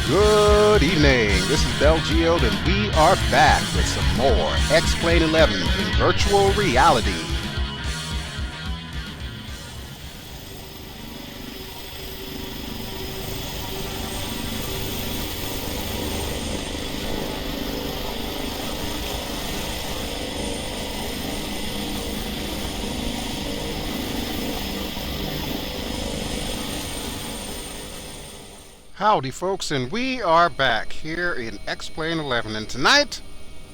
Good evening, this is BelGeode and we are back with some more X-Plane 11 in virtual reality. Howdy folks, and we are back here in X-Plane 11, and tonight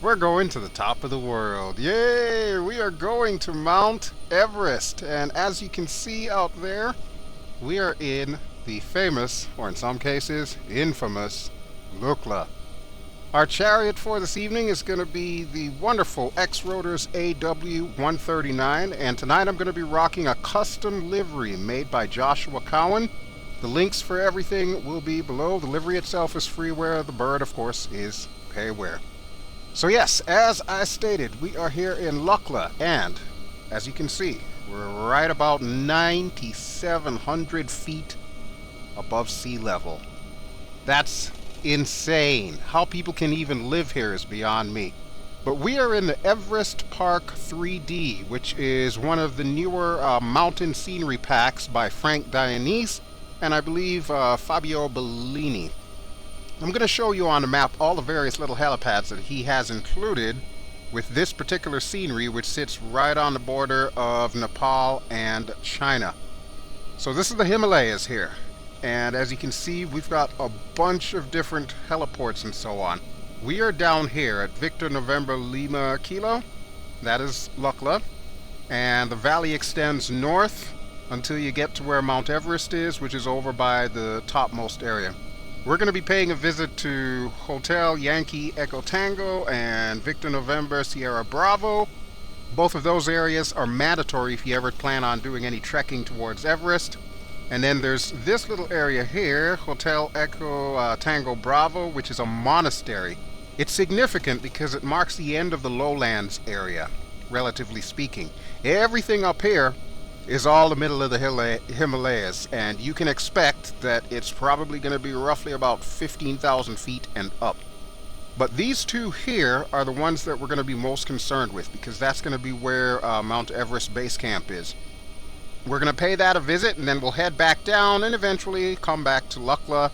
we're going to the top of the world. Yay! We are going to Mount Everest, and as you can see out there, we are in the famous, or in some cases, infamous, Lukla. Our chariot for this evening is going to be the wonderful X-Rotors AW139, and tonight I'm going to be rocking a custom livery made by Joshua Cowan. The links for everything will be below. The livery itself is freeware. The bird, of course, is payware. So yes, as I stated, we are here in Lukla, and as you can see, we're right about 9,700 feet above sea level. That's insane. How people can even live here is beyond me. But we are in the Everest Park 3D, which is one of the newer mountain scenery packs by Dianese, and I believe Fabio Bellini. I'm going to show you on the map all the various little helipads that he has included with this particular scenery, which sits right on the border of Nepal and China. So this is the Himalayas here, and as you can see, we've got a bunch of different heliports and so on. We are down here at Victor November Lima Kilo, that is Lukla, and the valley extends north until you get to where Mount Everest is, which is over by the topmost area. We're going to be paying a visit to Hotel Yankee Echo Tango and Victor November Sierra Bravo. Both of those areas are mandatory if you ever plan on doing any trekking towards Everest. And then there's this little area here, Hotel Echo Tango Bravo, which is a monastery. It's significant because it marks the end of the lowlands area, relatively speaking. Everything up here is all the middle of the Himalayas, and you can expect that it's probably going to be roughly about 15,000 feet and up. But these two here are the ones that we're going to be most concerned with, because that's going to be where Mount Everest Base Camp is. We're going to pay that a visit, and then we'll head back down and eventually come back to Lukla,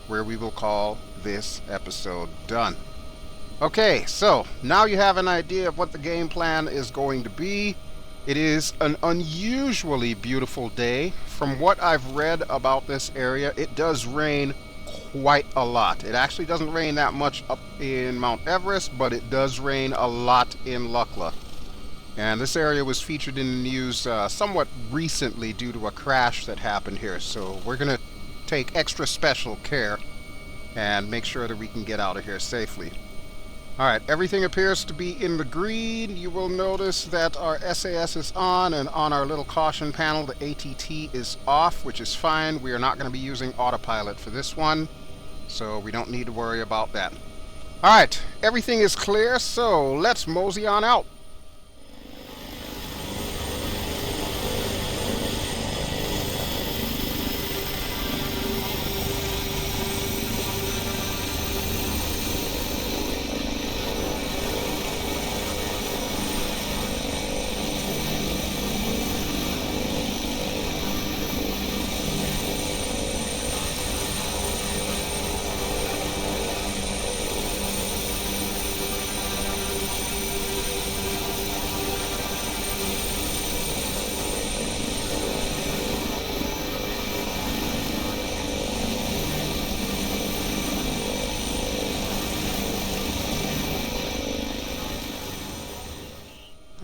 where we will call this episode done. Okay, so now you have an idea of what the game plan is going to be. It is an unusually beautiful day. From what I've read about this area, it does rain quite a lot. It actually doesn't rain that much up in Mount Everest, but it does rain a lot in Lukla. And this area was featured in the news somewhat recently due to a crash that happened here. So we're going to take extra special care and make sure that we can get out of here safely. Alright, everything appears to be in the green. You will notice that our SAS is on, and on our little caution panel the ATT is off, which is fine. We are not going to be using autopilot for this one, so we don't need to worry about that. Alright, everything is clear, so let's mosey on out.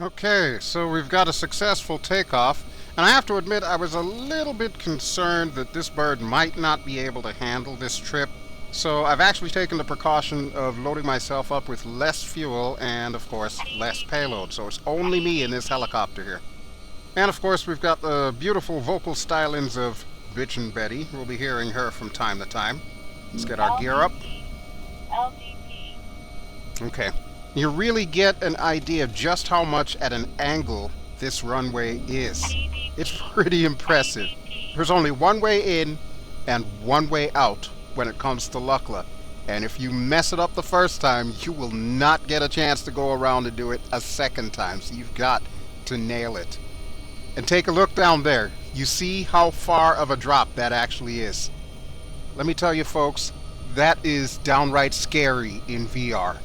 Okay, so we've got a successful takeoff, and I have to admit I was a little bit concerned that this bird might not be able to handle this trip, so I've actually taken the precaution of loading myself up with less fuel and, of course, less payload, so it's only me in this helicopter here. And, of course, we've got the beautiful vocal stylings of Bitchin' Betty. We'll be hearing her from time to time. Let's get our gear up. Okay. You really get an idea of just how much at an angle this runway is. It's pretty impressive. There's only one way in and one way out when it comes to Lukla. And if you mess it up the first time, you will not get a chance to go around and do it a second time. So you've got to nail it. And take a look down there. You see how far of a drop that actually is. Let me tell you folks, that is downright scary in VR.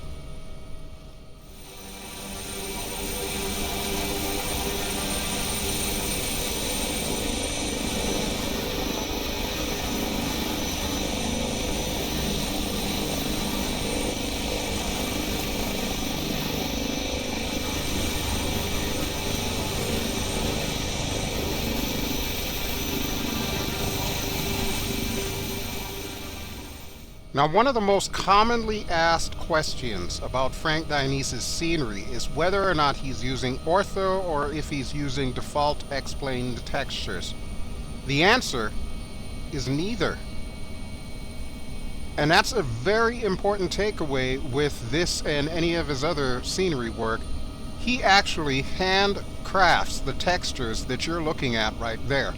Now, one of the most commonly asked questions about Frank Dianese's scenery is whether or not he's using ortho or if he's using default explained textures. The answer is neither. And that's a very important takeaway with this and any of his other scenery work. He actually handcrafts the textures that you're looking at right there.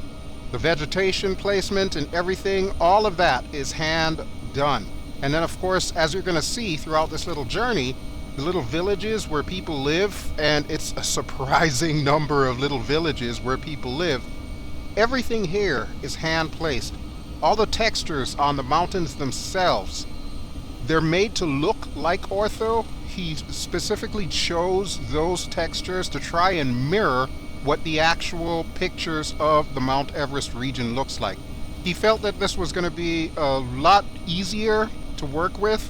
The vegetation placement and everything, all of that is hand done. And then of course, as you're going to see throughout this little journey, the little villages where people live, and it's a surprising number of little villages where people live, everything here is hand placed. All the textures on the mountains themselves, they're made to look like ortho. He specifically chose those textures to try and mirror what the actual pictures of the Mount Everest region looks like. He felt that this was going to be a lot easier to work with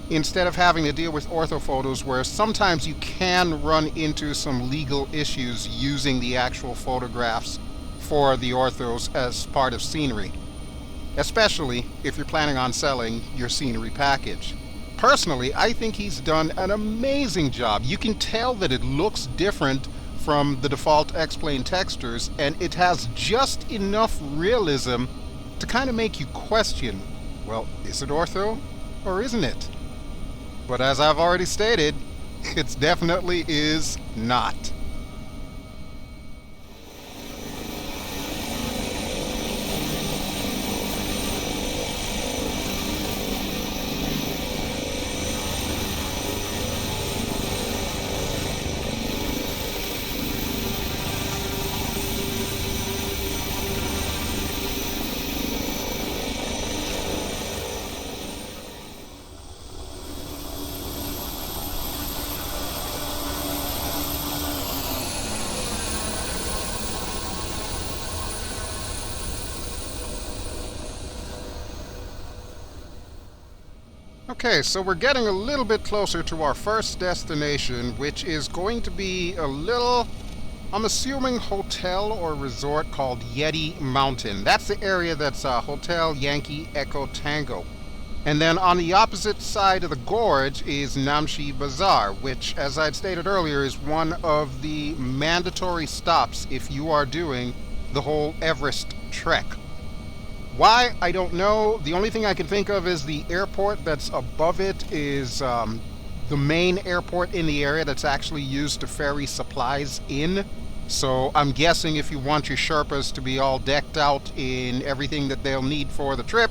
instead of having to deal with ortho photos, where sometimes you can run into some legal issues using the actual photographs for the orthos as part of scenery, especially if you're planning on selling your scenery package. Personally, I think he's done an amazing job. You can tell that it looks different from the default X-Plane textures, and it has just enough realism to kind of make you question, well, is it ortho or isn't it? But as I've already stated, it definitely is not. Okay, so we're getting a little bit closer to our first destination, which is going to be a little, I'm assuming, hotel or resort called Yeti Mountain. That's the area that's Hotel Yankee Echo Tango. And then on the opposite side of the gorge is Namche Bazaar, which, as I'd stated earlier, is one of the mandatory stops if you are doing the whole Everest trek. Why? I don't know. The only thing I can think of is the airport that's above it is the main airport in the area that's actually used to ferry supplies in. So I'm guessing if you want your Sherpas to be all decked out in everything that they'll need for the trip,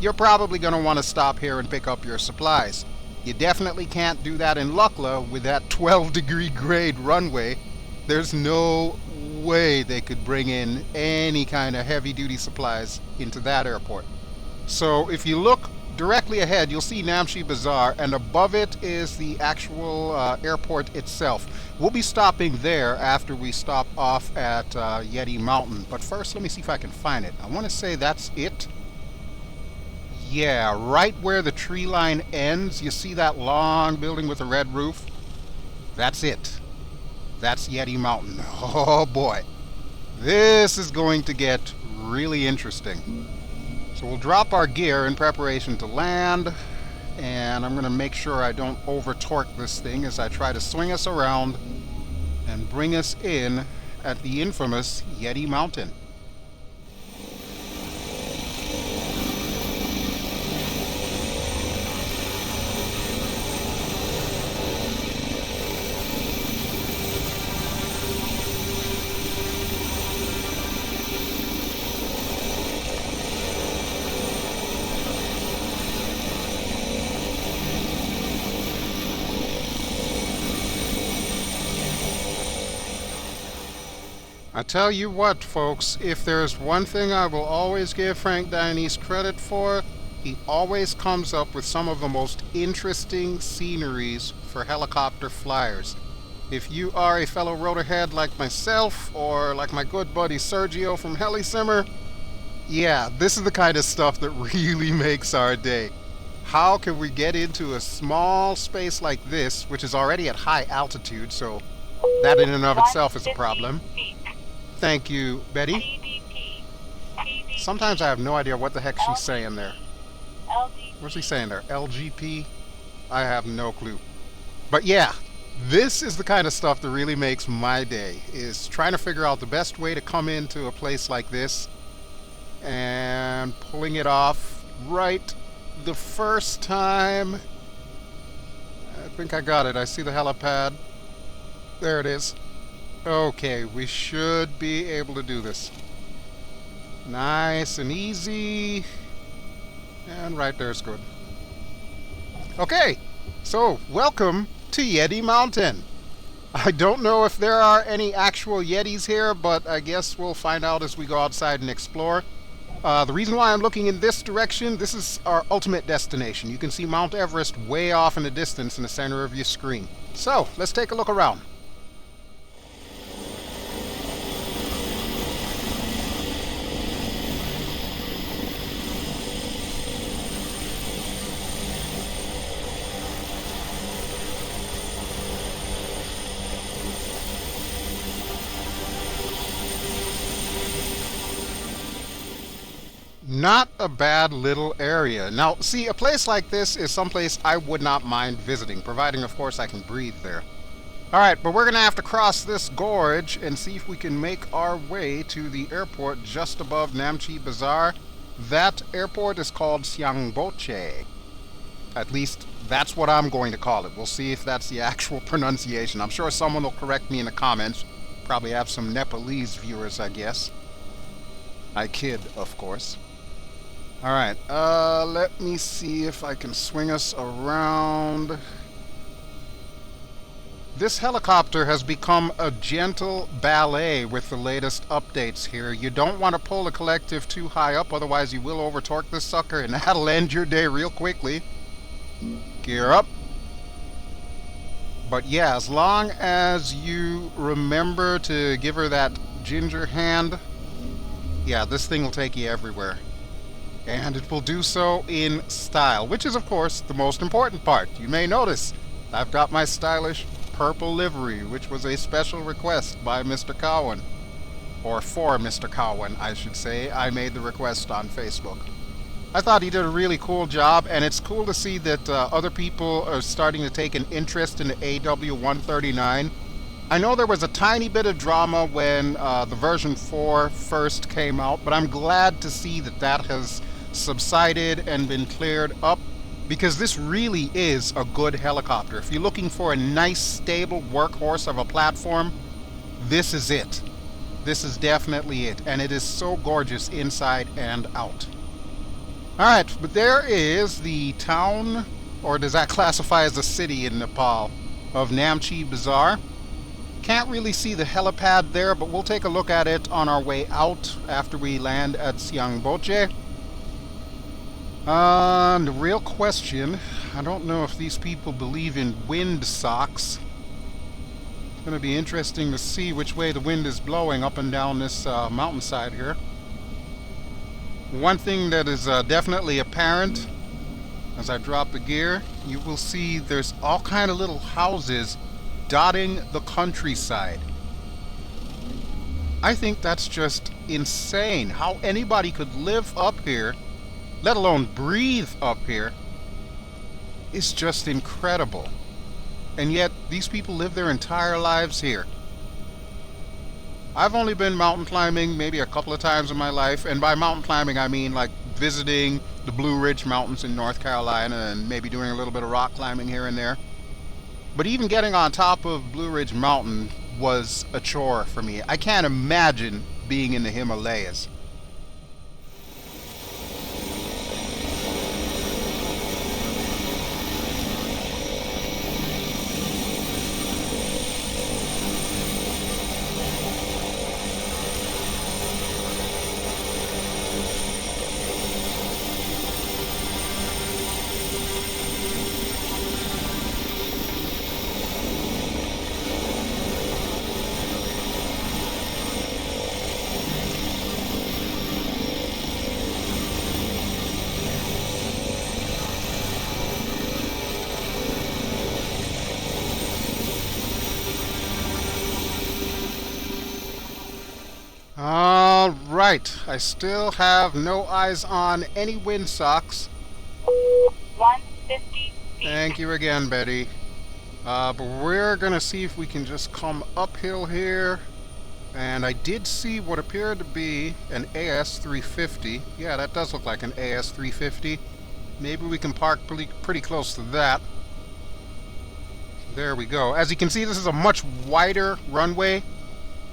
you're probably going to want to stop here and pick up your supplies. You definitely can't do that in Lukla with that 12-degree grade runway. There's no way they could bring in any kind of heavy-duty supplies into that airport. So if you look directly ahead, you'll see Namche Bazaar, and above it is the actual airport itself. We'll be stopping there after we stop off at Yeti Mountain. But first, let me see if I can find it. I want to say that's it. Yeah, right where the tree line ends, you see that long building with a red roof? That's it. That's Yeti Mountain. Oh boy. This is going to get really interesting. So we'll drop our gear in preparation to land, and I'm going to make sure I don't over-torque this thing as I try to swing us around and bring us in at the infamous Yeti Mountain. I tell you what, folks, if there's one thing I will always give Frank Dianese credit for, he always comes up with some of the most interesting sceneries for helicopter flyers. If you are a fellow rotorhead like myself, or like my good buddy Sergio from Helisimmer, yeah, this is the kind of stuff that really makes our day. How can we get into a small space like this, which is already at high altitude, so that in and of itself is a problem. Thank you, Betty. Sometimes I have no idea what the heck she's saying there. What's he saying there? LGP? I have no clue. But yeah, this is the kind of stuff that really makes my day, is trying to figure out the best way to come into a place like this and pulling it off right the first time. I think I got it. I see the helipad. There it is. Okay, we should be able to do this. Nice and easy. And right there's good. Okay, so welcome to Yeti Mountain. I don't know if there are any actual Yetis here, but I guess we'll find out as we go outside and explore. The reason why I'm looking in this direction, this is our ultimate destination. You can see Mount Everest way off in the distance in the center of your screen. So, let's take a look around. Not a bad little area. Now, see, a place like this is someplace I would not mind visiting, providing, of course, I can breathe there. Alright, but we're going to have to cross this gorge and see if we can make our way to the airport just above Namche Bazaar. That airport is called Syangboche. At least, that's what I'm going to call it. We'll see if that's the actual pronunciation. I'm sure someone will correct me in the comments. Probably have some Nepalese viewers, I guess. I kid, of course. Alright, let me see if I can swing us around. This helicopter has become a gentle ballet with the latest updates here. You don't want to pull the collective too high up, otherwise you will over-torque this sucker and that'll end your day real quickly. Gear up. But yeah, as long as you remember to give her that ginger hand, yeah, this thing will take you everywhere. And it will do so in style, which is, of course, the most important part. You may notice I've got my stylish purple livery, which was a special request by Mr. Cowan. Or for Mr. Cowan, I should say. I made the request on Facebook. I thought he did a really cool job, and it's cool to see that other people are starting to take an interest in the AW139. I know there was a tiny bit of drama when the version 4 first came out, but I'm glad to see that that has subsided and been cleared up, because this really is a good helicopter. If you're looking for a nice, stable workhorse of a platform, this is it. This is definitely it, and it is so gorgeous inside and out. Alright, but there is the town, or does that classify as a city in Nepal, of Namche Bazaar. Can't really see the helipad there, but we'll take a look at it on our way out after we land at Syangboche. The real question, I don't know if these people believe in wind socks. It's going to be interesting to see which way the wind is blowing up and down this mountainside here. One thing that is definitely apparent as I drop the gear, you will see there's all kind of little houses dotting the countryside. I think that's just insane how anybody could live up here, let alone breathe up here. It's just incredible. And yet these people live their entire lives here. I've only been mountain climbing maybe a couple of times in my life, and by mountain climbing I mean like visiting the Blue Ridge Mountains in North Carolina and maybe doing a little bit of rock climbing here and there. But even getting on top of Blue Ridge Mountain was a chore for me. I can't imagine being in the Himalayas. All right. I still have no eyes on any windsocks. 150 Thank you again, Betty. But we're going to see if we can just come uphill here. And I did see what appeared to be an AS350. Yeah, that does look like an AS350. Maybe we can park pretty close to that. There we go. As you can see, this is a much wider runway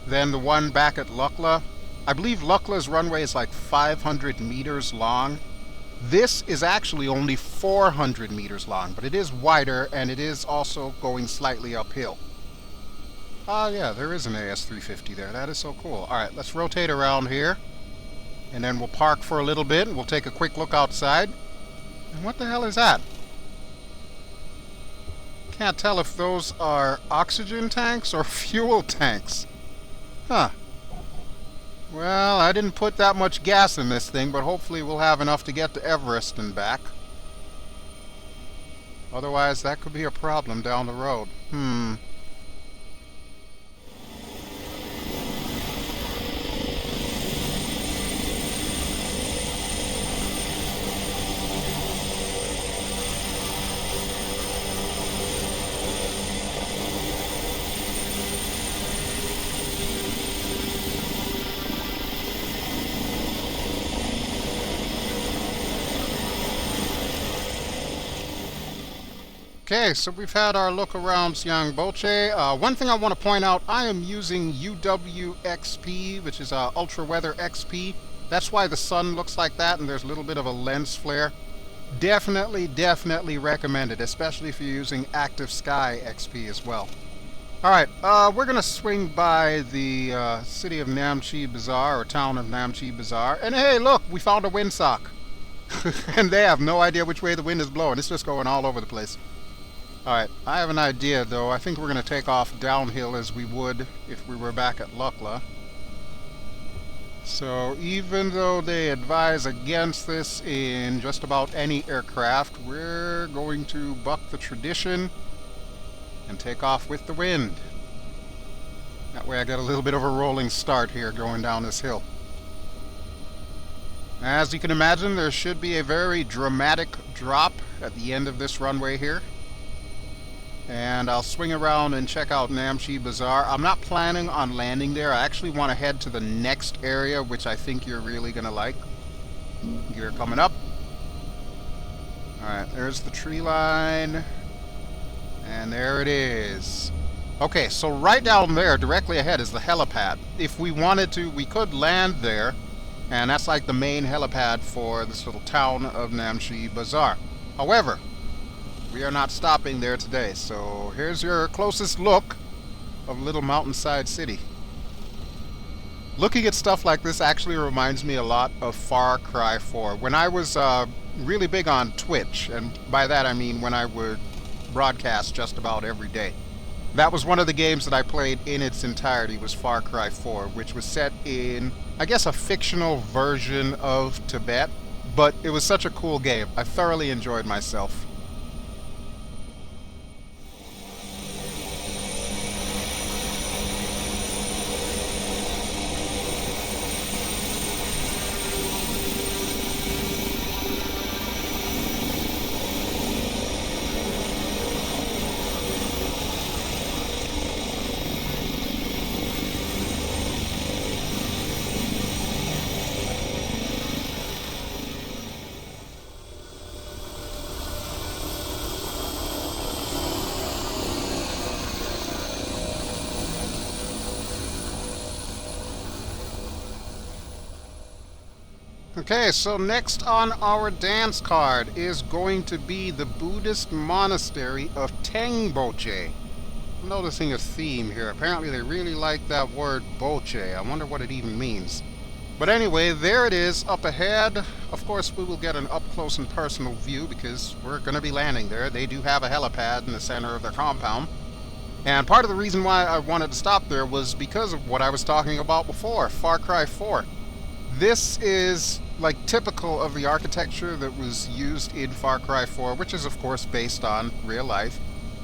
than the one back at Lukla. I believe Lukla's runway is like 500 meters long. This is actually only 400 meters long, but it is wider and it is also going slightly uphill. Yeah, there is an AS350 there. That is so cool. Alright, let's rotate around here. And then we'll park for a little bit and we'll take a quick look outside. And what the hell is that? Can't tell if those are oxygen tanks or fuel tanks. Huh. Well, I didn't put that much gas in this thing, but hopefully we'll have enough to get to Everest and back. Otherwise, that could be a problem down the road. Okay, so we've had our look around Syangboche. One thing I want to point out, I am using UWXP, which is Ultra Weather XP. That's why the sun looks like that and there's a little bit of a lens flare. Definitely recommended, especially if you're using Active Sky XP as well. Alright, we're going to swing by the city of Namche Bazaar, or town of Namche Bazaar. And hey, look, we found a windsock. And they have no idea which way the wind is blowing. It's just going all over the place. Alright, I have an idea though. I think we're going to take off downhill as we would if we were back at Lukla. So even though they advise against this in just about any aircraft, we're going to buck the tradition and take off with the wind. That way I get a little bit of a rolling start here going down this hill. As you can imagine, there should be a very dramatic drop at the end of this runway here. And I'll swing around and check out Namche Bazaar. I'm not planning on landing there. I actually want to head to the next area, which I think you're really going to like. Gear coming up. Alright, there's the tree line. And there it is. Okay, so right down there, directly ahead, is the helipad. If we wanted to, we could land there. And that's like the main helipad for this little town of Namche Bazaar. However, we are not stopping there today, so here's your closest look of Little Mountainside City. Looking at stuff like this actually reminds me a lot of Far Cry 4. When I was really big on Twitch, and by that I mean when I would broadcast just about every day, that was one of the games that I played in its entirety, was Far Cry 4, which was set in, I guess, a fictional version of Tibet, but it was such a cool game. I thoroughly enjoyed myself. Okay, so next on our dance card is going to be the Buddhist monastery of Syangboche. I'm noticing a theme here. Apparently they really like that word boche. I wonder what it even means. But anyway, there it is up ahead. Of course, we will get an up-close and personal view because we're going to be landing there. They do have a helipad in the center of their compound. And part of the reason why I wanted to stop there was because of what I was talking about before, Far Cry 4. This is like typical of the architecture that was used in Far Cry 4, which is of course based on real life.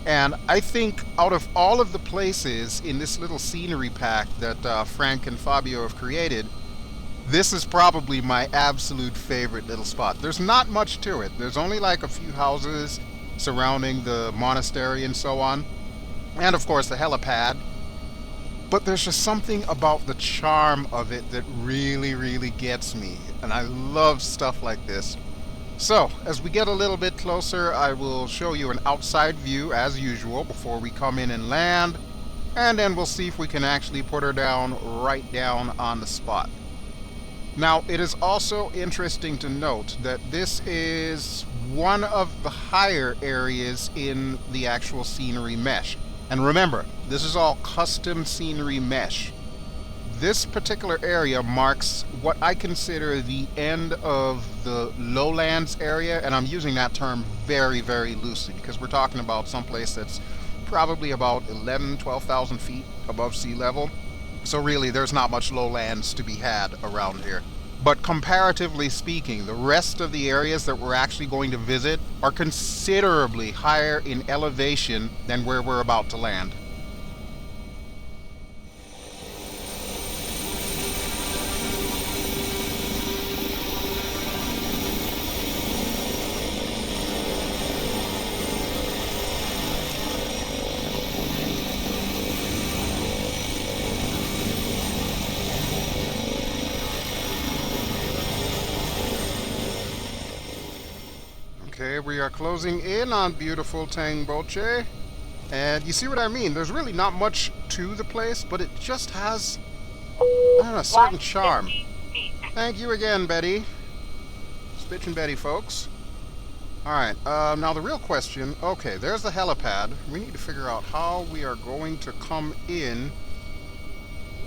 And I think out of all of the places in this little scenery pack that Frank and Fabio have created, this is probably my absolute favorite little spot. There's not much to it. There's only like a few houses surrounding the monastery and so on. And of course the helipad. But there's just something about the charm of it that really, really gets me. And I love stuff like this. So, as we get a little bit closer, I will show you an outside view as usual before we come in and land. And then we'll see if we can actually put her down right down on the spot. Now, it is also interesting to note that this is one of the higher areas in the actual scenery mesh. And remember, this is all custom scenery mesh. This particular area marks what I consider the end of the lowlands area, and I'm using that term very, very loosely because we're talking about someplace that's probably about 12,000 feet above sea level. So really, there's not much lowlands to be had around here. But comparatively speaking, the rest of the areas that we're actually going to visit are considerably higher in elevation than where we're about to land. Okay, we are closing in on beautiful Syangboche. And you see what I mean? There's really not much to the place, but it just has, I don't know, a certain charm. Thank you again, Betty. Spitch and Betty, folks. Alright, now the real question, okay, there's the helipad. We need to figure out how we are going to come in.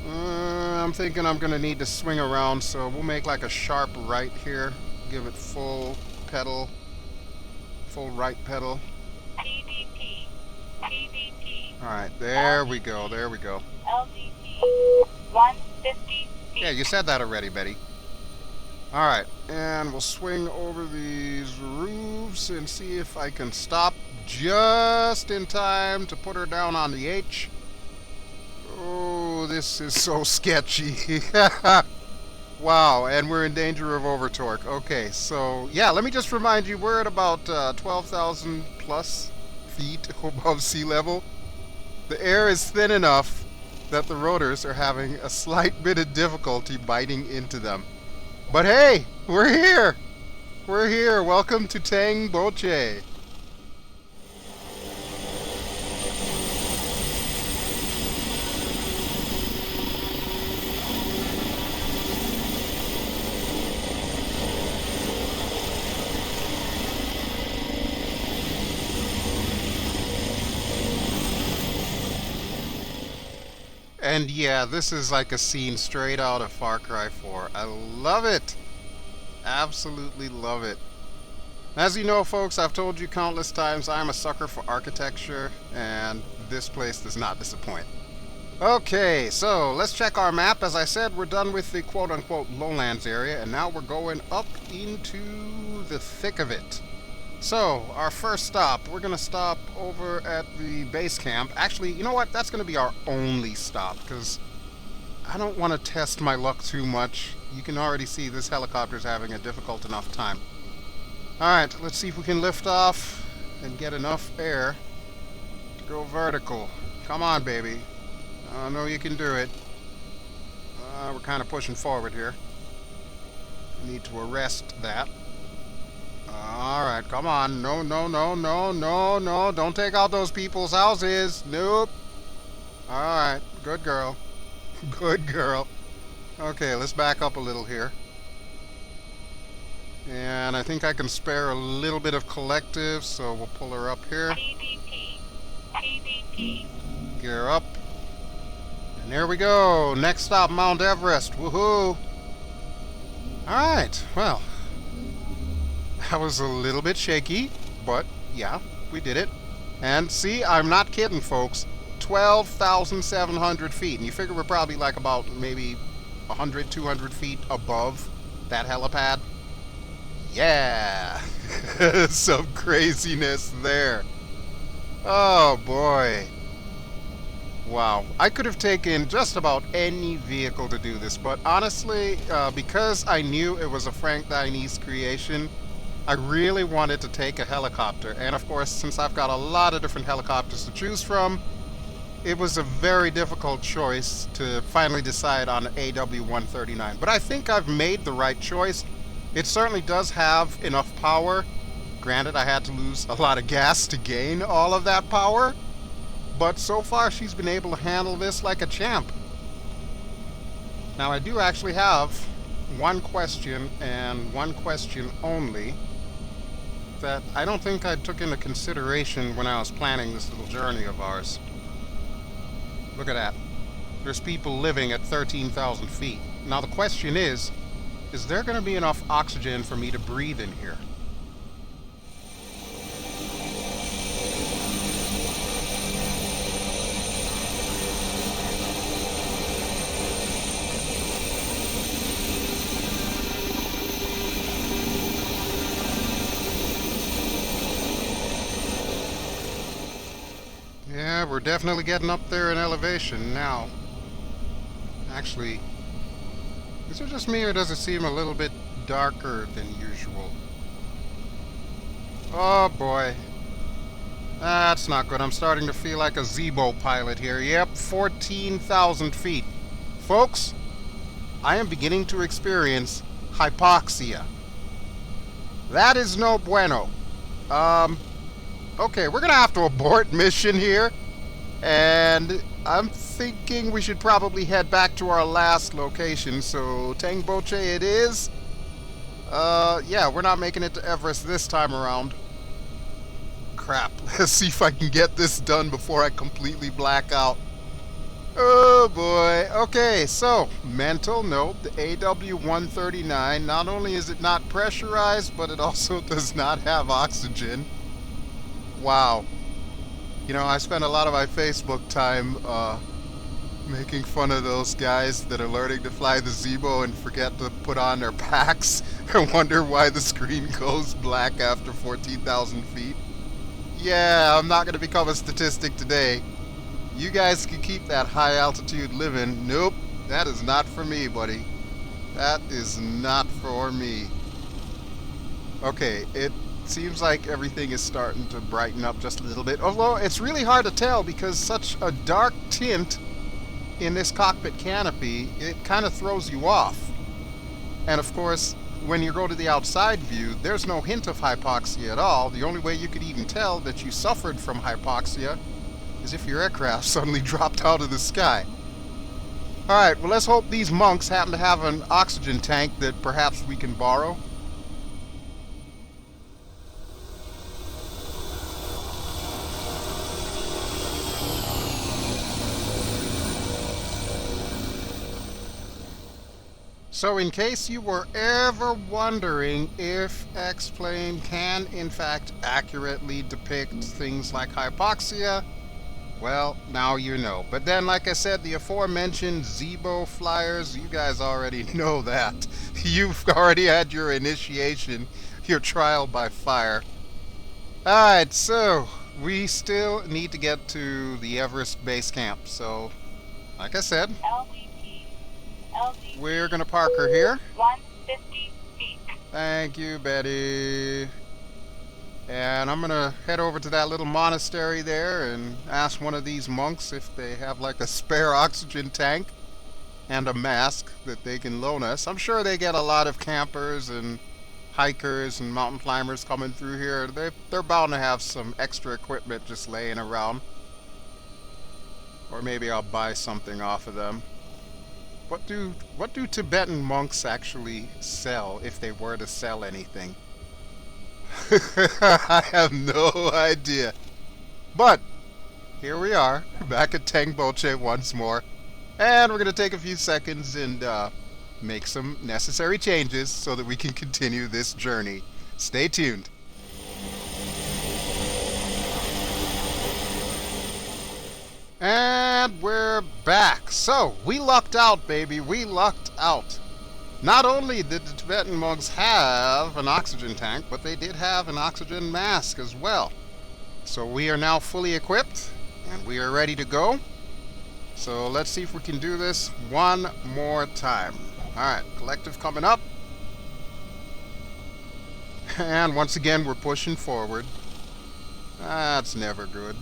I'm thinking I'm going to need to swing around, so we'll make like a sharp right here. Give it full pedal. Full right pedal. PDP. Alright, there we go, there we go. LDP 150. Yeah, you said that already, Betty. Alright, and we'll swing over these roofs and see if I can stop just in time to put her down on the H. Oh, this is so sketchy. Wow, and we're in danger of over torque. Okay, so yeah, let me just remind you, we're at about 12,000 plus feet above sea level. The air is thin enough that the rotors are having a slight bit of difficulty biting into them. But hey, we're here! We're here! Welcome to Syangboche! And yeah, this is like a scene straight out of Far Cry 4. I love it! Absolutely love it. As you know, folks, I've told you countless times I'm a sucker for architecture, and this place does not disappoint. Okay, so let's check our map. As I said, we're done with the quote-unquote lowlands area, and now we're going up into the thick of it. So, our first stop, we're going to stop over at the base camp. Actually, you know what? That's going to be our only stop, because I don't want to test my luck too much. You can already see this helicopter's having a difficult enough time. Alright, let's see if we can lift off and get enough air to go vertical. Come on, baby. I know you can do it. We're kind of pushing forward here. Need to arrest that. Alright, come on. No, no, no, no, no, no. Don't take out those people's houses. Nope. Alright, good girl. Good girl. Okay, let's back up a little here. And I think I can spare a little bit of collective, so we'll pull her up here. PDP. Gear up. And there we go. Next stop, Mount Everest. Woohoo! Alright, well. That was a little bit shaky, but yeah, we did it. And see, I'm not kidding, folks. 12,700 feet. And you figure we're probably like about maybe 100, 200 feet above that helipad. Yeah! Some craziness there. Oh boy. Wow. I could have taken just about any vehicle to do this, but honestly, because I knew it was a Frank Dianese creation, I really wanted to take a helicopter. And of course, since I've got a lot of different helicopters to choose from, it was a very difficult choice to finally decide on an AW139. But I think I've made the right choice. It certainly does have enough power. Granted, I had to lose a lot of gas to gain all of that power. But so far, she's been able to handle this like a champ. Now, I do actually have one question, and one question only, that I don't think I took into consideration when I was planning this little journey of ours. Look at that. There's people living at 13,000 feet. Now, the question is there going to be enough oxygen for me to breathe in here? Yeah, we're definitely getting up there in elevation now. Actually, is it just me or does it seem a little bit darker than usual? Oh boy. That's not good. I'm starting to feel like a Zebo pilot here. Yep, 14,000 feet. Folks, I am beginning to experience hypoxia. That is no bueno. Okay, we're gonna have to abort mission here, and I'm thinking we should probably head back to our last location. So Syangboche it is. Yeah, we're not making it to Everest this time around. Crap. Let's see if I can get this done before I completely black out. Oh boy. Okay, so mental note: the AW139. Not only is it not pressurized, but it also does not have oxygen. Wow. You know, I spend a lot of my Facebook time making fun of those guys that are learning to fly the Zebo and forget to put on their packs and wonder why the screen goes black after 14,000 feet. Yeah, I'm not going to become a statistic today. You guys can keep that high altitude living. Nope, that is not for me, buddy. That is not for me. Okay, it seems like everything is starting to brighten up just a little bit, although it's really hard to tell because such a dark tint in this cockpit canopy, it kind of throws you off. And of course, when you go to the outside view, there's no hint of hypoxia at all. The only way you could even tell that you suffered from hypoxia is if your aircraft suddenly dropped out of the sky. Alright, well, let's hope these monks happen to have an oxygen tank that perhaps we can borrow. So in case you were ever wondering if X-Plane can in fact accurately depict things like hypoxia, well, now you know. But then, like I said, the aforementioned Zebo flyers, you guys already know that. You've already had your initiation, your trial by fire. Alright, so we still need to get to the Everest base camp. So, like I said, we're gonna park her here. 150 feet. Thank you, Betty. And I'm gonna head over to that little monastery there and ask one of these monks if they have like a spare oxygen tank and a mask that they can loan us. I'm sure they get a lot of campers and hikers and mountain climbers coming through here. They're bound to have some extra equipment just laying around. Or maybe I'll buy something off of them. What do Tibetan monks actually sell, if they were to sell anything? I have no idea. But here we are, back at Syangboche once more. And we're going to take a few seconds and make some necessary changes so that we can continue this journey. Stay tuned. And we're back. So, we lucked out, baby. We lucked out. Not only did the Tibetan monks have an oxygen tank, but they did have an oxygen mask as well. So we are now fully equipped, and we are ready to go. So let's see if we can do this one more time. Alright, collective coming up. And once again, we're pushing forward. That's never good.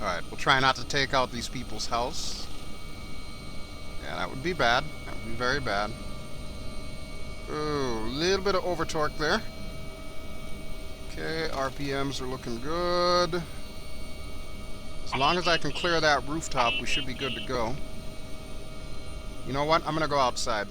Alright, we'll try not to take out these people's house. Yeah, that would be bad. That would be very bad. Ooh, a little bit of over torque there. Okay, RPMs are looking good. As long as I can clear that rooftop, we should be good to go. You know what? I'm gonna go outside.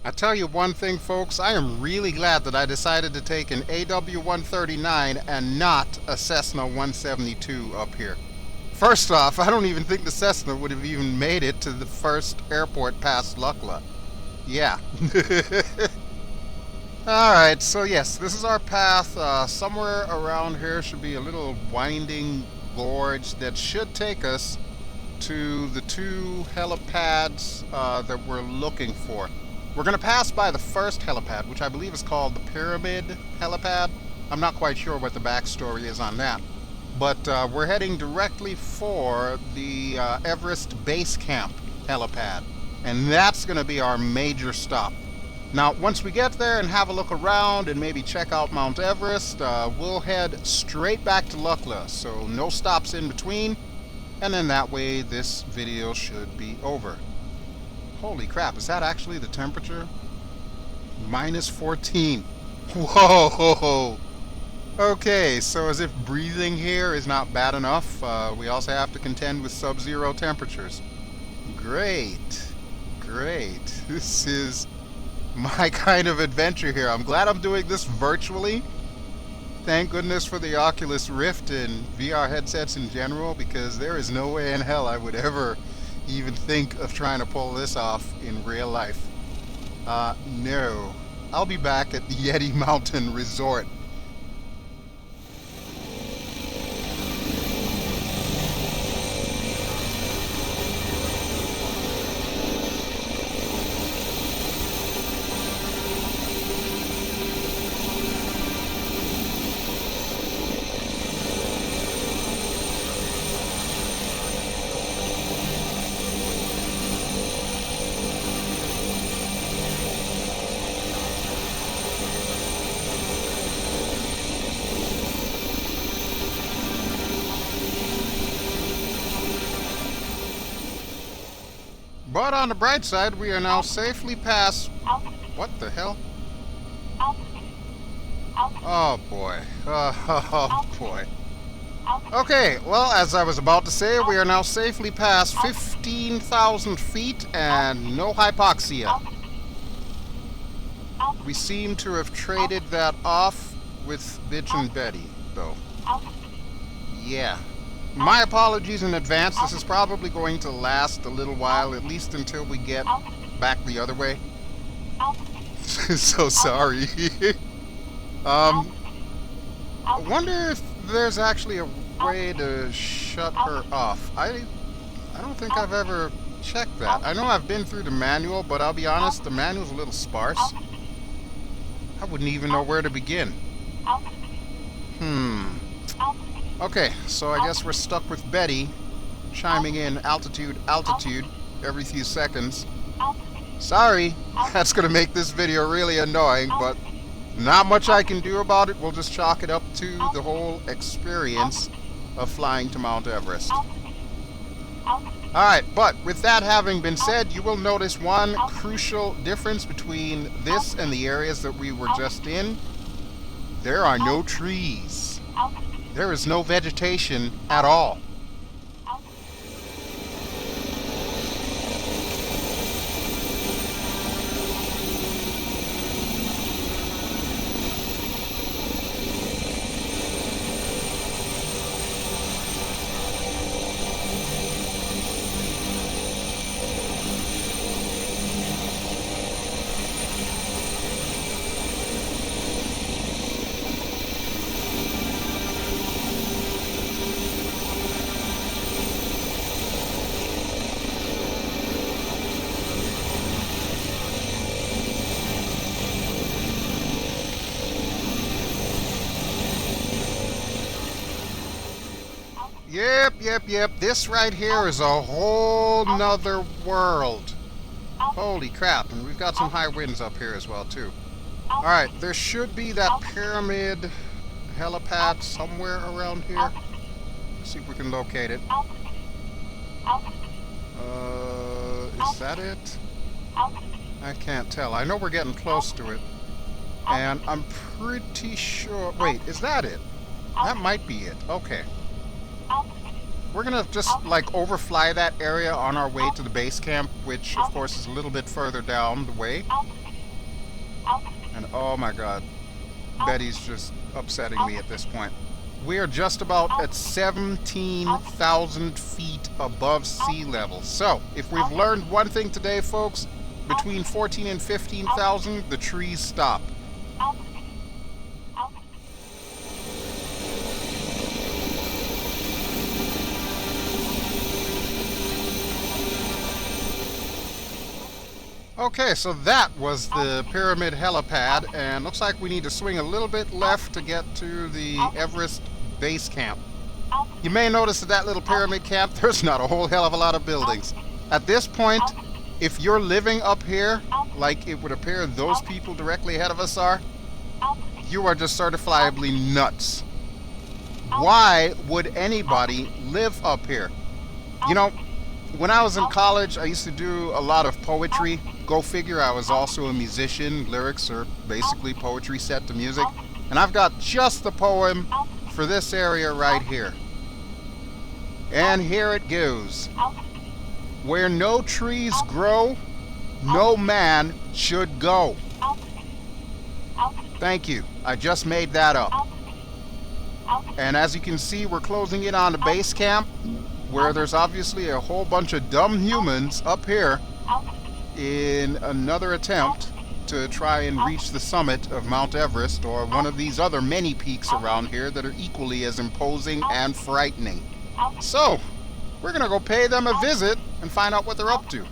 I tell you one thing, folks, I am really glad that I decided to take an AW139 and not a Cessna 172 up here. First off, I don't even think the Cessna would have even made it to the first airport past Lukla. Yeah. Alright, so yes, this is our path. Somewhere around here should be a little winding gorge that should take us to the two helipads that we're looking for. We're going to pass by the first helipad, which I believe is called the Pyramid Helipad. I'm not quite sure what the backstory is on that. But we're heading directly for the Everest Base Camp helipad. And that's going to be our major stop. Now, once we get there and have a look around and maybe check out Mount Everest, we'll head straight back to Lukla. So no stops in between. And then that way this video should be over. Holy crap, is that actually the temperature? Minus 14. Whoa! Okay, so as if breathing here is not bad enough, we also have to contend with sub-zero temperatures. Great. Great. This is my kind of adventure here. I'm glad I'm doing this virtually. Thank goodness for the Oculus Rift and VR headsets in general, because there is no way in hell I would ever even think of trying to pull this off in real life. No. I'll be back at the Yeti Mountain Resort. But on the bright side, we are now safely past... What the hell? Oh boy. Oh boy. Okay, well, as I was about to say, we are now safely past 15,000 feet and no hypoxia. We seem to have traded that off with Bitch and Betty, though. Yeah. My apologies in advance. This is probably going to last a little while, at least until we get back the other way. So sorry. I wonder if there's actually a way to shut her off. I don't think I've ever checked that. I know I've been through the manual, but I'll be honest, the manual's a little sparse. I wouldn't even know where to begin. Okay, so I guess we're stuck with Betty chiming in altitude, altitude every few seconds. Sorry, that's going to make this video really annoying, but not much I can do about it. We'll just chalk it up to the whole experience of flying to Mount Everest. Alright, but with that having been said, you will notice one crucial difference between this and the areas that we were just in. There are no trees. There is no vegetation at all. Yep. This right here is a whole nother world. Holy crap, and we've got some high winds up here as well, too. Alright, there should be that pyramid helipad somewhere around here. Let's see if we can locate it. Is that it? I can't tell. I know we're getting close to it. And I'm pretty sure... Wait, is that it? That might be it. Okay. We're gonna just, like, overfly that area on our way to the base camp, which, of course, is a little bit further down the way. And, oh my god, Betty's just upsetting me at this point. We are just about at 17,000 feet above sea level. So, if we've learned one thing today, folks, between 14 and 15,000, the trees stop. Okay, so that was the pyramid helipad, and looks like we need to swing a little bit left to get to the Everest base camp. You may notice at that little pyramid camp, there's not a whole hell of a lot of buildings. At this point, if you're living up here, like it would appear those people directly ahead of us are, you are just certifiably nuts. Why would anybody live up here? You know, when I was in college, I used to do a lot of poetry. Go figure, I was also a musician. Lyrics are basically poetry set to music. And I've got just the poem for this area right here. And here it goes. Where no trees grow, no man should go. Thank you. I just made that up. And as you can see, we're closing in on the base camp, where there's obviously a whole bunch of dumb humans up here in another attempt to try and reach the summit of Mount Everest, or one of these other many peaks around here that are equally as imposing and frightening. So, we're gonna go pay them a visit and find out what they're up to.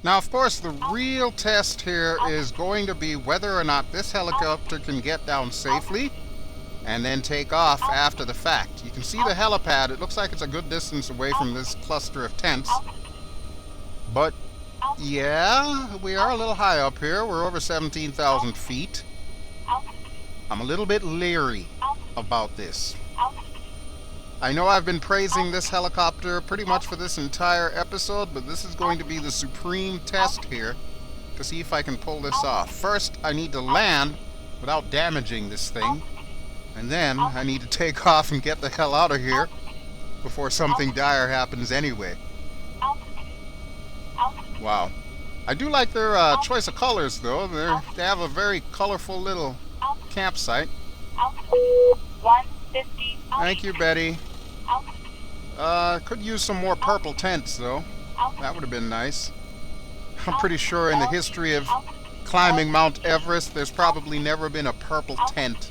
Now, of course, the real test here is going to be whether or not this helicopter can get down safely and then take off after the fact. You can see the helipad. It looks like it's a good distance away from this cluster of tents. But, yeah, we are a little high up here. We're over 17,000 feet. I'm a little bit leery about this. I know I've been praising this helicopter pretty much for this entire episode, but this is going to be the supreme test here to see if I can pull this off. First, I need to land without damaging this thing, and then I need to take off and get the hell out of here before something dire happens anyway. Wow. I do like their choice of colors, though. They have a very colorful little campsite. 150. Thank you, Betty. Could use some more purple tents, though. That would have been nice. I'm pretty sure in the history of climbing Mount Everest, there's probably never been a purple tent.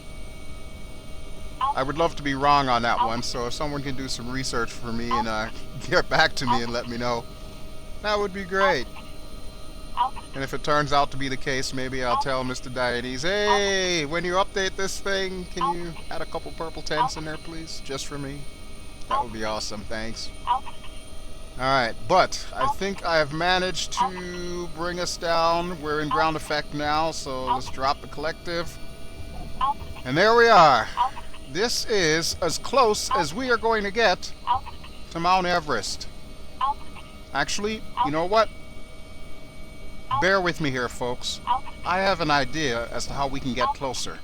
I would love to be wrong on that one, so if someone can do some research for me and get back to me and let me know, that would be great. And if it turns out to be the case, maybe I'll tell Mr. Dianese, hey, when you update this thing, can you add a couple purple tents in there, please? Just for me. That would be awesome, thanks. Alright, but I think I have managed to bring us down. We're in ground effect now, so let's drop the collective. And there we are. This is as close as we are going to get to Mount Everest. Actually, you know what? Bear with me here, folks. I have an idea as to how we can get closer.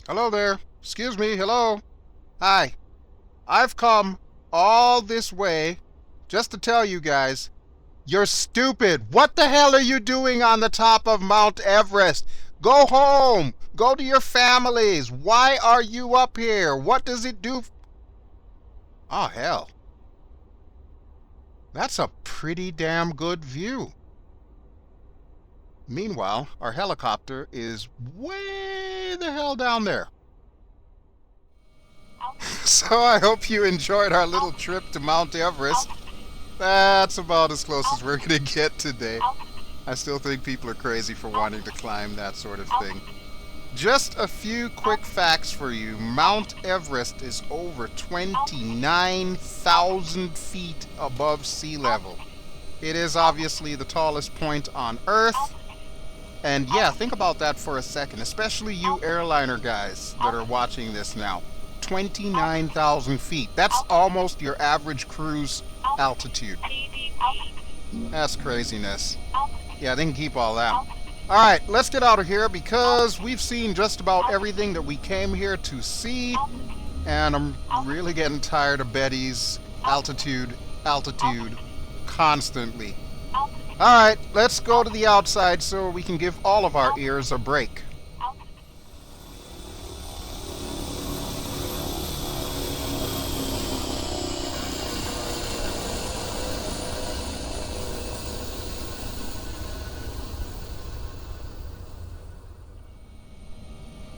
Hello there. Excuse me. Hello. Hi. I've come all this way just to tell you guys, you're stupid. What the hell are you doing on the top of Mount Everest? Go home. Go to your families. Why are you up here? What does it do? Oh, hell. That's a pretty damn good view. Meanwhile, our helicopter is way the hell down there. So I hope you enjoyed our little trip to Mount Everest. That's about as close as we're going to get today. I still think people are crazy for wanting to climb that sort of thing. Just a few quick facts for you. Mount Everest is over 29,000 feet above sea level. It is obviously the tallest point on Earth. And yeah, think about that for a second, especially you airliner guys that are watching this now. 29,000 feet. That's almost your average cruise altitude. That's craziness. Yeah, they can keep all that. Alright, let's get out of here because we've seen just about everything that we came here to see. And I'm really getting tired of Betty's altitude constantly. Alright, let's go to the outside so we can give all of our ears a break.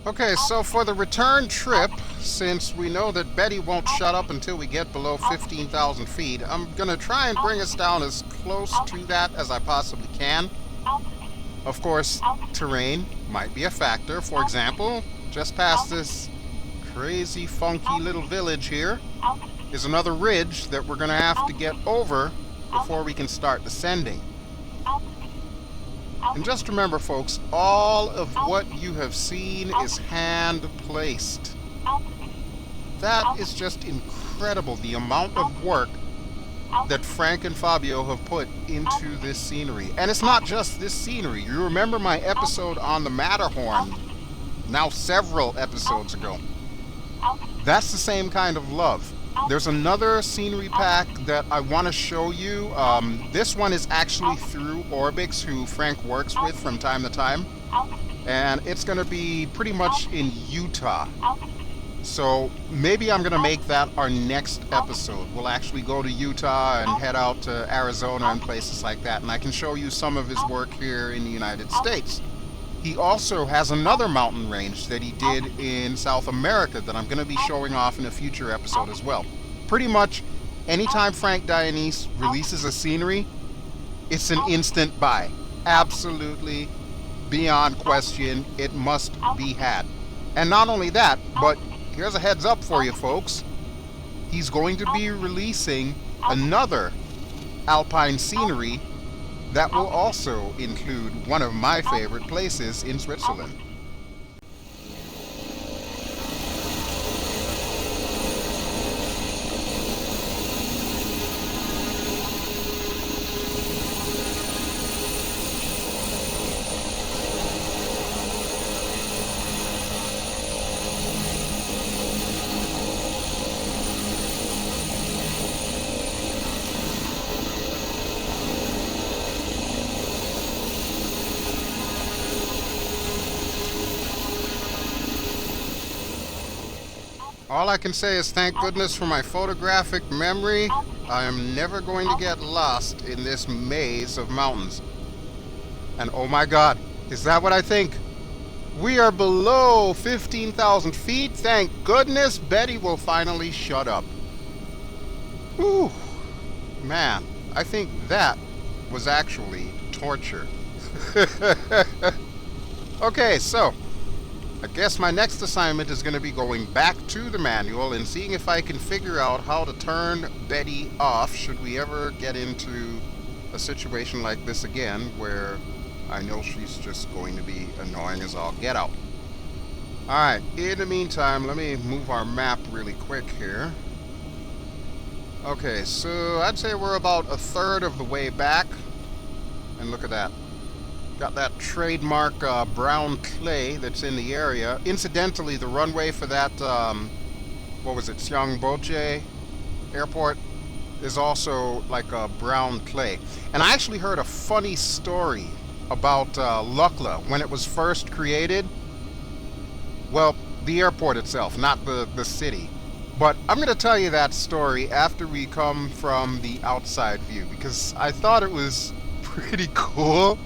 Okay, so for the return trip, since we know that Betty won't shut up until we get below 15,000 feet, I'm gonna try and bring us down as close to that as I possibly can. Of course, terrain might be a factor. For example, just past this crazy, funky little village here is another ridge that we're gonna have to get over before we can start descending. And just remember, folks, all of what you have seen is hand-placed. That is just incredible, the amount of work that Frank and Fabio have put into this scenery. And it's not just this scenery. You remember my episode on the Matterhorn, now several episodes ago. That's the same kind of love. There's another scenery pack that I want to show you. This one is actually through Orbix, who Frank works with from time to time. And it's going to be pretty much in Utah. So maybe I'm going to make that our next episode. We'll actually go to Utah and head out to Arizona and places like that. And I can show you some of his work here in the United States. He also has another mountain range that he did in South America that I'm going to be showing off in a future episode as well. Pretty much anytime Frank Dianese releases a scenery, it's an instant buy. Absolutely, beyond question, it must be had. And not only that, but here's a heads up for you folks. He's going to be releasing another alpine scenery that will also include one of my favorite places in Switzerland. All I can say is thank goodness for my photographic memory. I am never going to get lost in this maze of mountains. And oh my god, is that what I think? We are below 15,000 feet. Thank goodness Betty will finally shut up. Whew. Man, I think that was actually torture. Okay, so I guess my next assignment is going to be going back to the manual and seeing if I can figure out how to turn Betty off should we ever get into a situation like this again where I know she's just going to be annoying as all get out. Alright, in the meantime, let me move our map really quick here. Okay, so I'd say we're about a third of the way back. And look at that. Got that trademark brown clay that's in the area. Incidentally, the runway for that, what was it, Syangboche airport is also like a brown clay. And I actually heard a funny story about Lukla when it was first created. Well, the airport itself, not the city. But I'm going to tell you that story after we come from the outside view, because I thought it was pretty cool.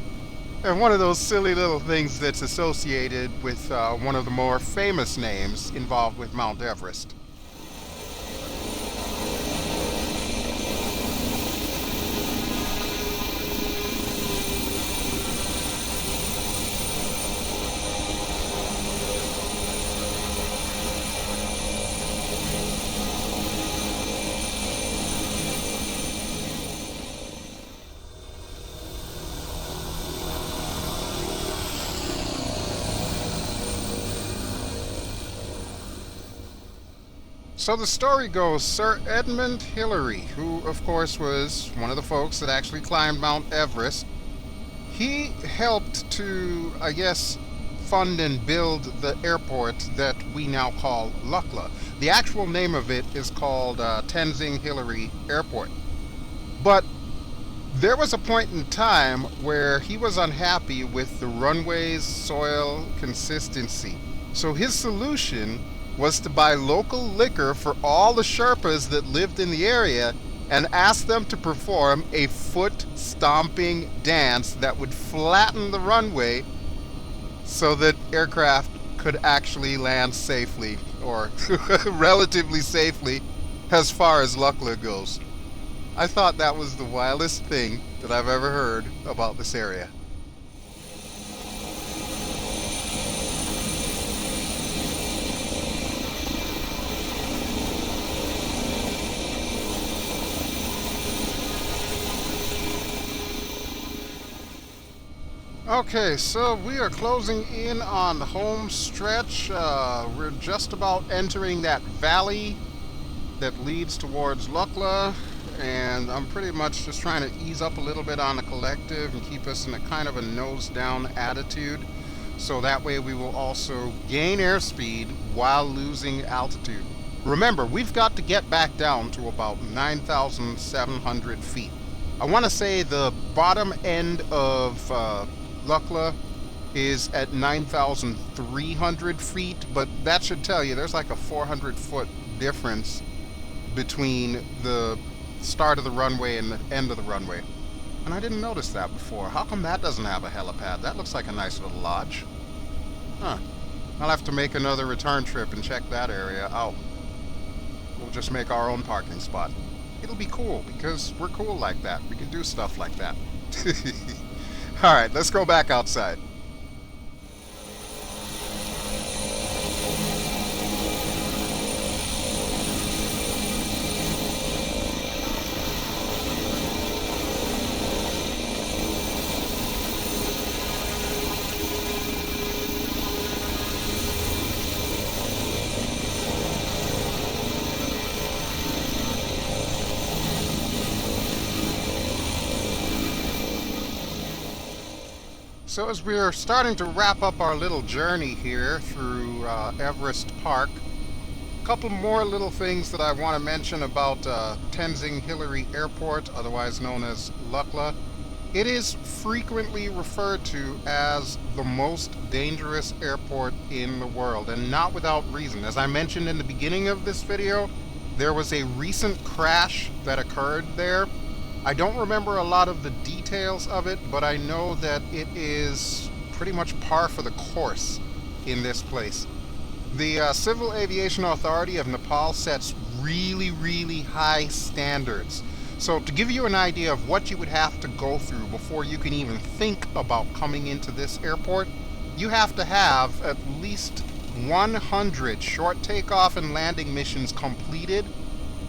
And one of those silly little things that's associated with one of the more famous names involved with Mount Everest. So the story goes, Sir Edmund Hillary, who of course was one of the folks that actually climbed Mount Everest, he helped to, I guess, fund and build the airport that we now call Lukla. The actual name of it is called Tenzing Hillary Airport. But there was a point in time where he was unhappy with the runway's soil consistency. So his solution was to buy local liquor for all the Sherpas that lived in the area and ask them to perform a foot-stomping dance that would flatten the runway so that aircraft could actually land safely, or relatively safely, as far as Lukla goes. I thought that was the wildest thing that I've ever heard about this area. Okay, so we are closing in on the home stretch. We're just about entering that valley that leads towards Lukla, and I'm pretty much just trying to ease up a little bit on the collective and keep us in a kind of a nose-down attitude, so that way we will also gain airspeed while losing altitude. Remember, we've got to get back down to about 9,700 feet. I want to say the bottom end of Lukla is at 9,300 feet, but that should tell you there's like a 400-foot difference between the start of the runway and the end of the runway. And I didn't notice that before. How come that doesn't have a helipad? That looks like a nice little lodge. Huh. I'll have to make another return trip and check that area out. We'll just make our own parking spot. It'll be cool, because we're cool like that. We can do stuff like that. Alright, let's go back outside. So as we're starting to wrap up our little journey here through Everest Park, a couple more little things that I want to mention about Tenzing Hillary Airport, otherwise known as Lukla. It is frequently referred to as the most dangerous airport in the world, and not without reason. As I mentioned in the beginning of this video, there was a recent crash that occurred there. I don't remember a lot of the details of it, but I know that it is pretty much par for the course in this place. The Civil Aviation Authority of Nepal sets really, really high standards. So to give you an idea of what you would have to go through before you can even think about coming into this airport, you have to have at least 100 short takeoff and landing missions completed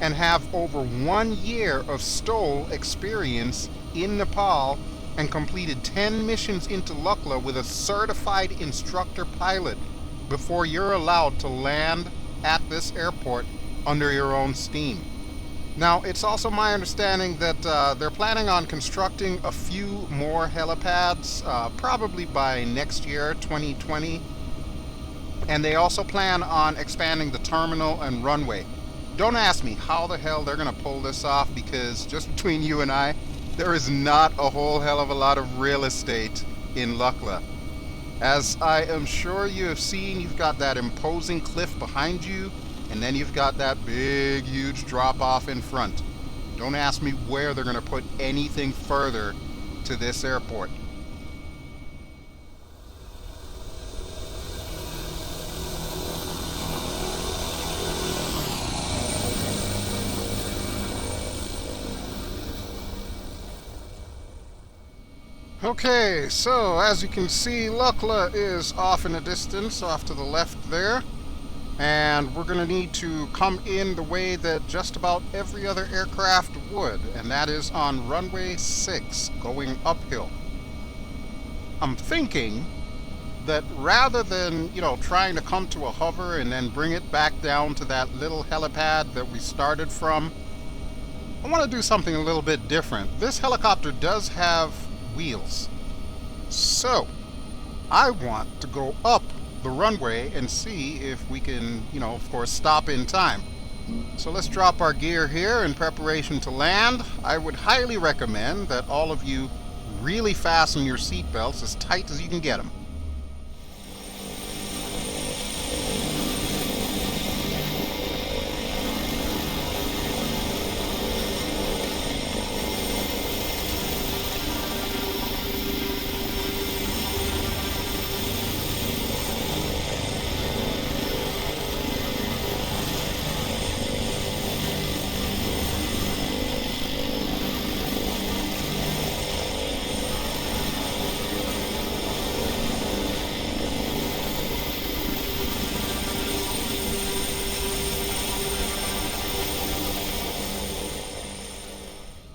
and have over 1 year of STOL experience in Nepal and completed 10 missions into Lukla with a certified instructor pilot before you're allowed to land at this airport under your own steam. Now, it's also my understanding that they're planning on constructing a few more helipads, probably by next year, 2020. And they also plan on expanding the terminal and runway. Don't ask me how the hell they're going to pull this off, because just between you and I, there is not a whole hell of a lot of real estate in Lukla. As I am sure you have seen, you've got that imposing cliff behind you, and then you've got that big, huge drop-off in front. Don't ask me where they're going to put anything further to this airport. Okay, so as you can see, Lukla is off in the distance, off to the left there. And we're going to need to come in the way that just about every other aircraft would, and that is on runway 6, going uphill. I'm thinking that rather than, trying to come to a hover and then bring it back down to that little helipad that we started from, I want to do something a little bit different. This helicopter does have wheels, so I want to go up the runway and see if we can, of course, stop in time. So let's drop our gear here in preparation to land. I would highly recommend that all of you really fasten your seatbelts as tight as you can get them.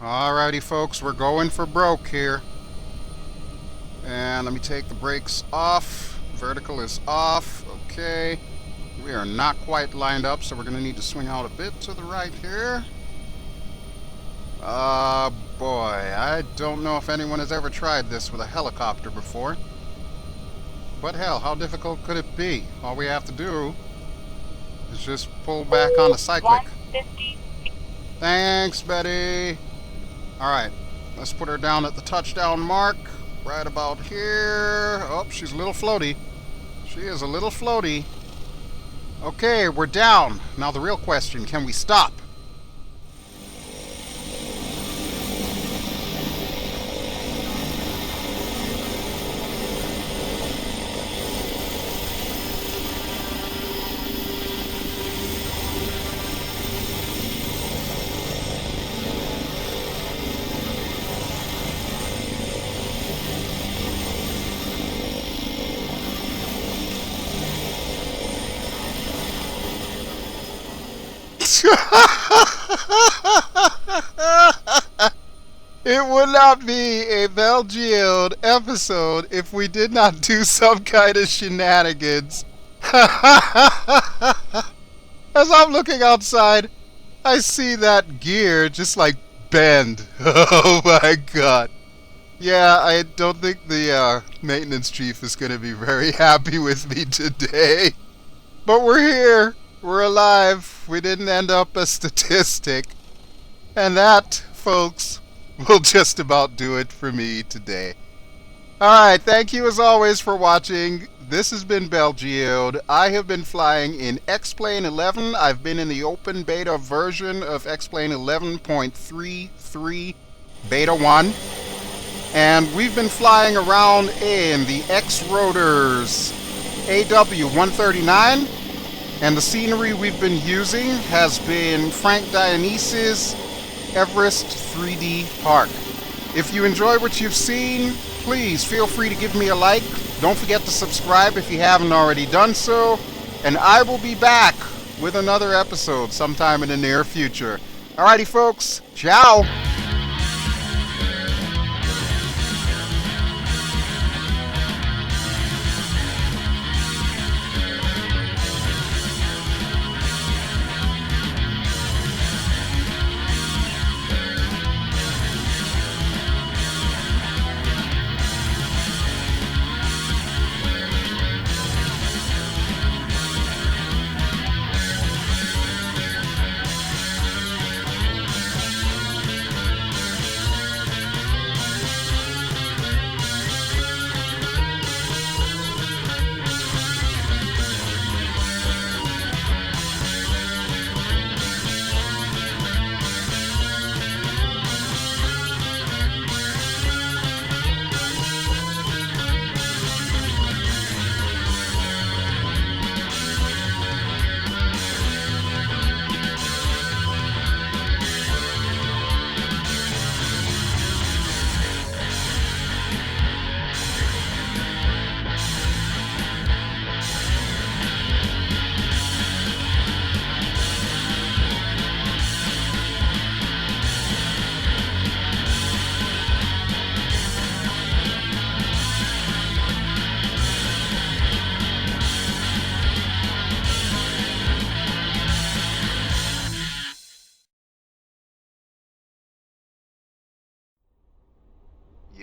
Alrighty folks, we're going for broke here. And let me take the brakes off. Vertical is off. Okay. We are not quite lined up, so we're going to need to swing out a bit to the right here. Boy, I don't know if anyone has ever tried this with a helicopter before. But hell, how difficult could it be? All we have to do is just pull back on the cyclic. 150 feet. Thanks, Betty. Alright, let's put her down at the touchdown mark, right about here. Oh, she's a little floaty. She is a little floaty. Okay, we're down. Now the real question, can we stop? It would not be a BelGeode episode if we did not do some kind of shenanigans. As I'm looking outside, I see that gear just like bend. Oh my god. Yeah, I don't think the maintenance chief is going to be very happy with me today. But we're here. We're alive. We didn't end up a statistic. And that, folks, will just about do it for me today. Alright, thank you as always for watching. This has been BelGeode. I have been flying in X-Plane 11. I've been in the open beta version of X-Plane 11.33 Beta 1. And we've been flying around in the X-Rotors AW139. And the scenery we've been using has been Frank Dianese's Everest 3D Park. If you enjoy what you've seen, please feel free to give me a like. Don't forget to subscribe if you haven't already done so. And I will be back with another episode sometime in the near future. Alrighty, folks. Ciao.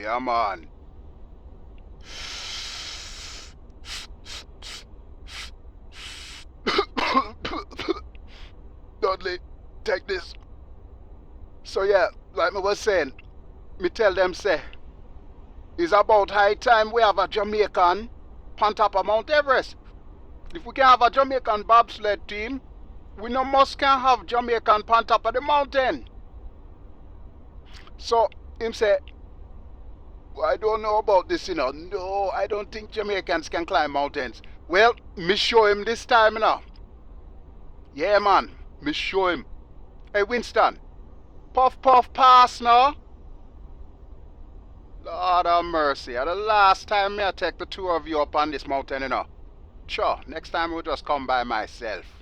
Yeah, man. Dudley, take this. So yeah, like I was saying, me tell them say, it's about high time we have a Jamaican on top of Mount Everest. If we can have a Jamaican bobsled team, we no must can have Jamaican on top of the mountain. So him say, I don't know about this, you know. No, I don't think Jamaicans can climb mountains. Well, me show him this time now. Yeah, man, me show him. Hey, Winston, puff puff pass now. Lord have mercy. The last time me I take the two of you up on this mountain, you know. Sure, next time we'll just come by myself.